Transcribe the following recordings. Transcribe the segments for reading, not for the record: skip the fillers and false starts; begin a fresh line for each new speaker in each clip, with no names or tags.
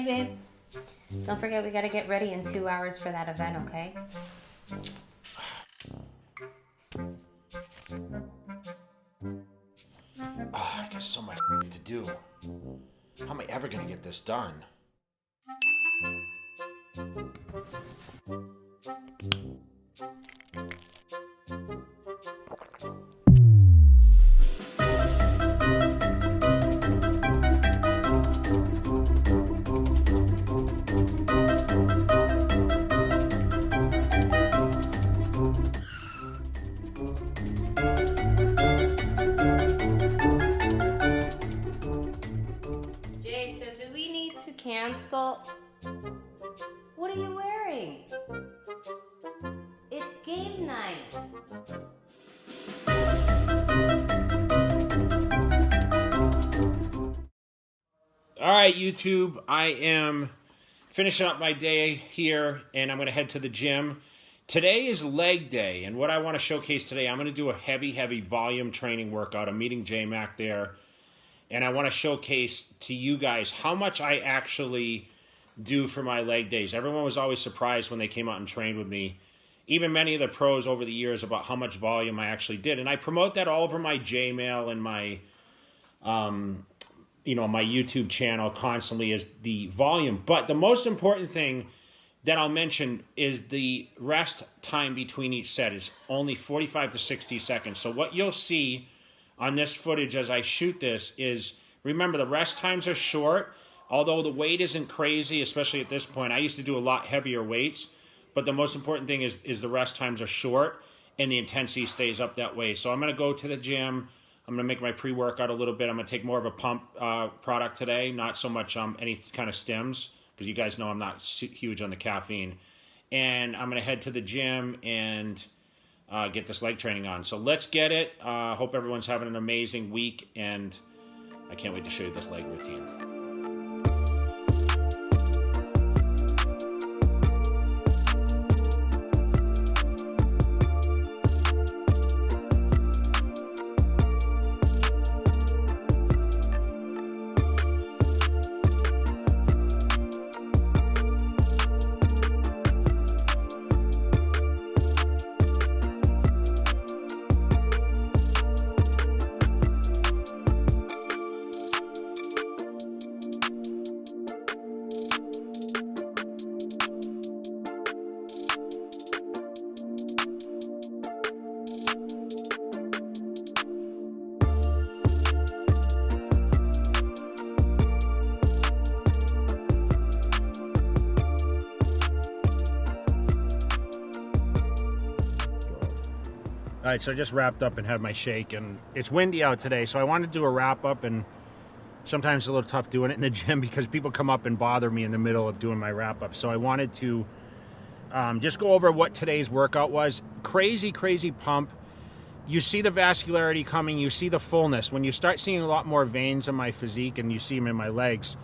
babe. Don't forget we gotta get ready in 2 hours for that event, okay?
I got so much to do. How am I ever gonna get this done?
Jay, so do we need to cancel? What are you wearing? It's game night.
All right, YouTube, I am finishing up my day here, and I'm going to head to the gym. Today is leg day, and what I want to showcase today, I'm going to do a heavy volume training workout. I'm meeting J-Mac there, and I want to showcase to you guys how much I actually do for my leg days. Everyone was always surprised when they came out and trained with me, even many of the pros over the years, about how much volume I actually did. And I promote that all over my J-Mail and my my YouTube channel constantly, is the volume. But the most important thing that I'll mention is the rest time between each set is only 45 to 60 seconds. So what you'll see on this footage as I shoot this is, remember, the rest times are short, although the weight isn't crazy, especially at this point. I used to do a lot heavier weights, but the most important thing is the rest times are short and the intensity stays up that way. So I'm going to go to the gym. I'm going to make my pre-workout a little bit. I'm going to take more of a pump product today, not so much any kind of stims, because you guys know I'm not huge on the caffeine. And I'm going to head to the gym and get this leg training on. So let's get it. Hope everyone's having an amazing week, and I can't wait to show you this leg routine. All right, so I just wrapped up and had my shake, and it's windy out today, so I wanted to do a wrap-up, and sometimes it's a little tough doing it in the gym because people come up and bother me in the middle of doing my wrap-up. So I wanted to just go over what today's workout was. Crazy pump. You see the vascularity coming. You see the fullness. When you start seeing a lot more veins in my physique and you see them in my legs,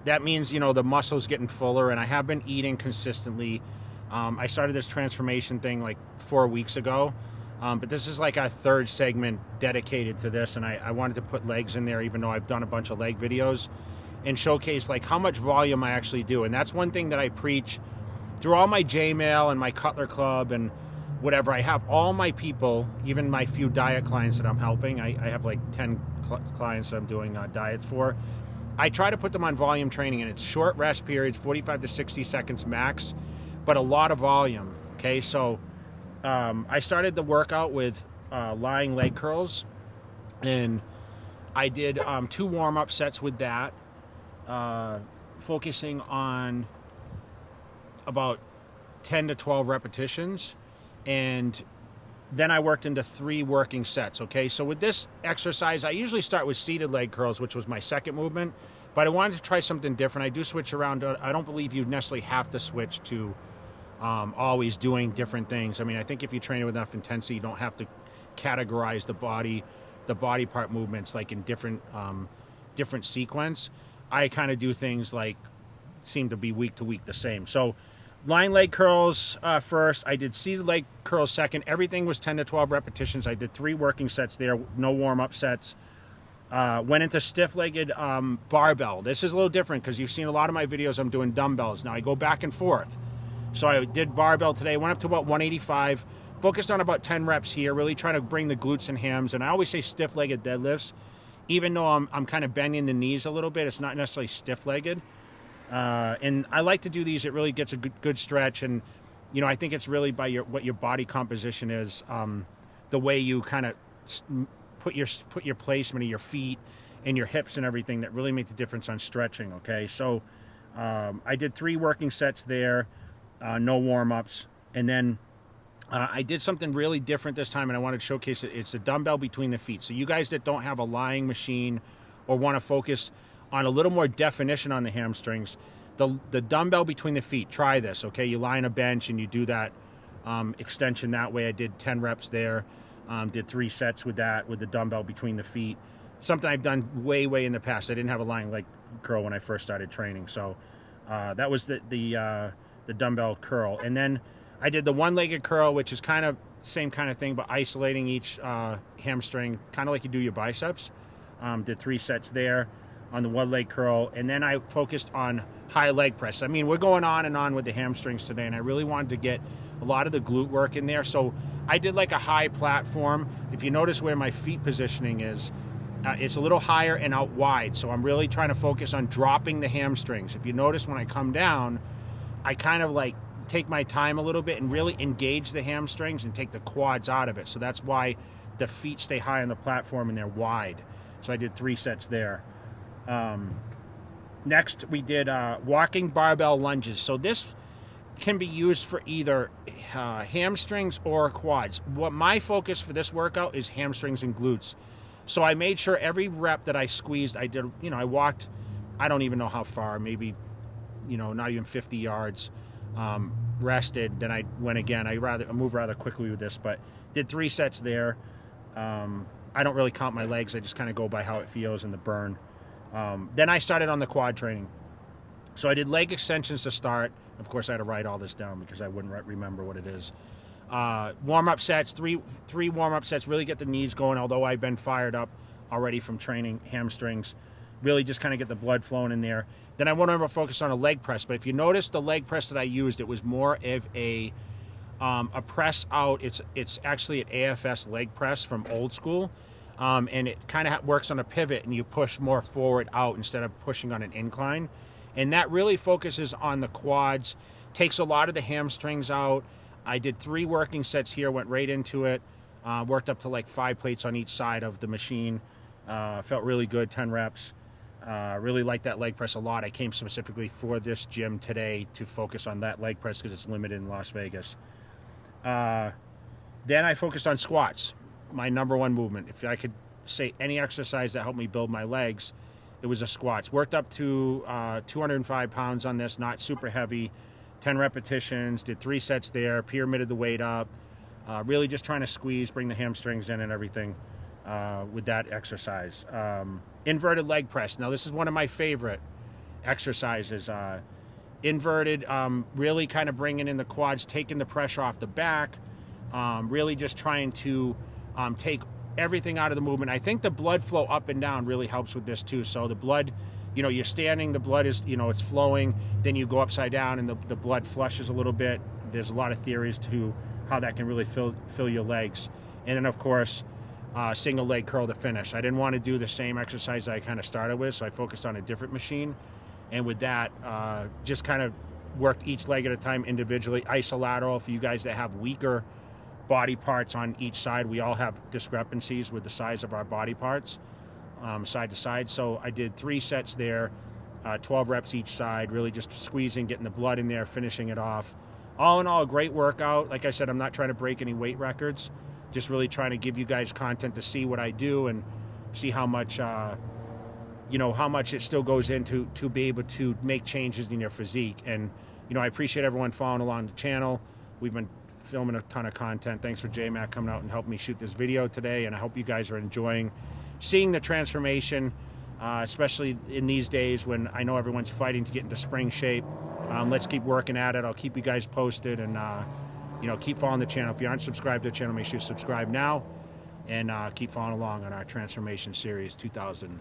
that means, the muscle's getting fuller, and I have been eating consistently. I started this transformation thing like 4 weeks ago. But this is like our third segment dedicated to this, and I wanted to put legs in there, even though I've done a bunch of leg videos, and showcase like how much volume I actually do. And that's one thing that I preach through all my J-Mail and my Cutler Club and whatever. I have all my people, even my few diet clients that I'm helping. I have like 10 clients that I'm doing diets for. I try to put them on volume training, and it's short rest periods, 45 to 60 seconds max, but a lot of volume. Okay, so I started the workout with lying leg curls, and I did 2 warm-up sets with that, focusing on about 10 to 12 repetitions, and then I worked into 3 working sets. Okay, so with this exercise, I usually start with seated leg curls, which was my second movement, but I wanted to try something different. I do switch around. I don't believe you necessarily have to switch to always doing different things. I mean, I think if you train it with enough intensity, you don't have to categorize the body part movements like in different sequence. I kind of do things like seem to be week to week the same. So lying leg curls first. I did seated leg curls second. Everything was 10 to 12 repetitions. I did 3 working sets there, no warm-up sets. Went into stiff-legged barbell. This is a little different because you've seen a lot of my videos. I'm doing dumbbells. Now I go back and forth. So I did barbell today. Went up to about 185. Focused on about 10 reps here. Really trying to bring the glutes and hams. And I always say stiff-legged deadlifts. Even though I'm kind of bending the knees a little bit, it's not necessarily stiff-legged. And I like to do these. It really gets a good stretch. And, you know, I think it's really by what your body composition is, the way you kind of put your placement of your feet and your hips and everything that really make the difference on stretching, okay? So I did 3 working sets there, no warm-ups. And then I did something really different this time, and I wanted to showcase it. It's a dumbbell between the feet. So you guys that don't have a lying machine or want to focus on a little more definition on the hamstrings, the dumbbell between the feet, try this, okay? You lie on a bench and you do that extension that way. I did 10 reps there, did 3 sets with that, with the dumbbell between the feet. Something I've done way in the past. I didn't have a lying leg curl when I first started training. So that was the dumbbell curl. And then I did the one-legged curl, which is kind of same kind of thing, but isolating each hamstring, kind of like you do your biceps. Did 3 sets there on the one-leg curl, and then I focused on high leg press. I mean, we're going on and on with the hamstrings today, and I really wanted to get a lot of the glute work in there. So I did like a high platform. If you notice where my feet positioning is, it's a little higher and out wide. So I'm really trying to focus on dropping the hamstrings. If you notice when I come down, I kind of like take my time a little bit and really engage the hamstrings and take the quads out of it. So that's why the feet stay high on the platform and they're wide. So I did 3 sets there. Next, we did walking barbell lunges. So this can be used for either hamstrings or quads. What my focus for this workout is hamstrings and glutes. So I made sure every rep that I squeezed, I did, you know, I walked, I don't even know how far, maybe, you know, not even 50 yards, rested, then I went again. I move rather quickly with this, but did 3 sets there. I don't really count my legs. I just kind of go by how it feels and the burn. Then I started on the quad training. So I did leg extensions to start. Of course, I had to write all this down because I wouldn't remember what it is. Warm-up sets, three warm-up sets, really get the knees going, although I've been fired up already from training hamstrings. Really just kind of get the blood flowing in there. Then I want to focus on a leg press. But if you notice the leg press that I used, it was more of a press out. It's actually an AFS leg press from old school. And it kind of works on a pivot, and you push more forward out instead of pushing on an incline. And that really focuses on the quads, takes a lot of the hamstrings out. I did 3 working sets here, went right into it, worked up to like 5 plates on each side of the machine. Felt really good, 10 reps. Really liked that leg press a lot. I came specifically for this gym today to focus on that leg press because it's limited in Las Vegas. Then I focused on squats, my number 1 movement. If I could say any exercise that helped me build my legs, it was the squats. Worked up to 205 pounds on this, not super heavy, 10 repetitions, did 3 sets there, pyramided the weight up, really just trying to squeeze, bring the hamstrings in and everything with that exercise. Inverted leg press. Now, this is one of my favorite exercises. Inverted, really kind of bringing in the quads, taking the pressure off the back, really just trying to take everything out of the movement. I think the blood flow up and down really helps with this too. So the blood, you know, you're standing, the blood is, you know, it's flowing, then you go upside down and the blood flushes a little bit. There's a lot of theories to how that can really fill your legs. And then, of course, single leg curl to finish. I didn't want to do the same exercise that I kind of started with, so I focused on a different machine. And with that, just kind of worked each leg at a time individually. Isolateral for you guys that have weaker body parts on each side. We all have discrepancies with the size of our body parts, side to side. So I did 3 sets there, 12 reps each side, really just squeezing, getting the blood in there, finishing it off. All in all, a great workout. Like I said, I'm not trying to break any weight records, just really trying to give you guys content to see what I do and see how much, you know, how much it still goes into to be able to make changes in your physique. And, you know, I appreciate everyone following along the channel. We've been filming a ton of content. Thanks for J-Mac coming out and helping me shoot this video today, and I hope you guys are enjoying seeing the transformation, especially in these days when I know everyone's fighting to get into spring shape. Let's keep working at it. I'll keep you guys posted, and you know, keep following the channel. If you aren't subscribed to the channel, make sure you subscribe now. and keep following along on our Transformation Series 2000.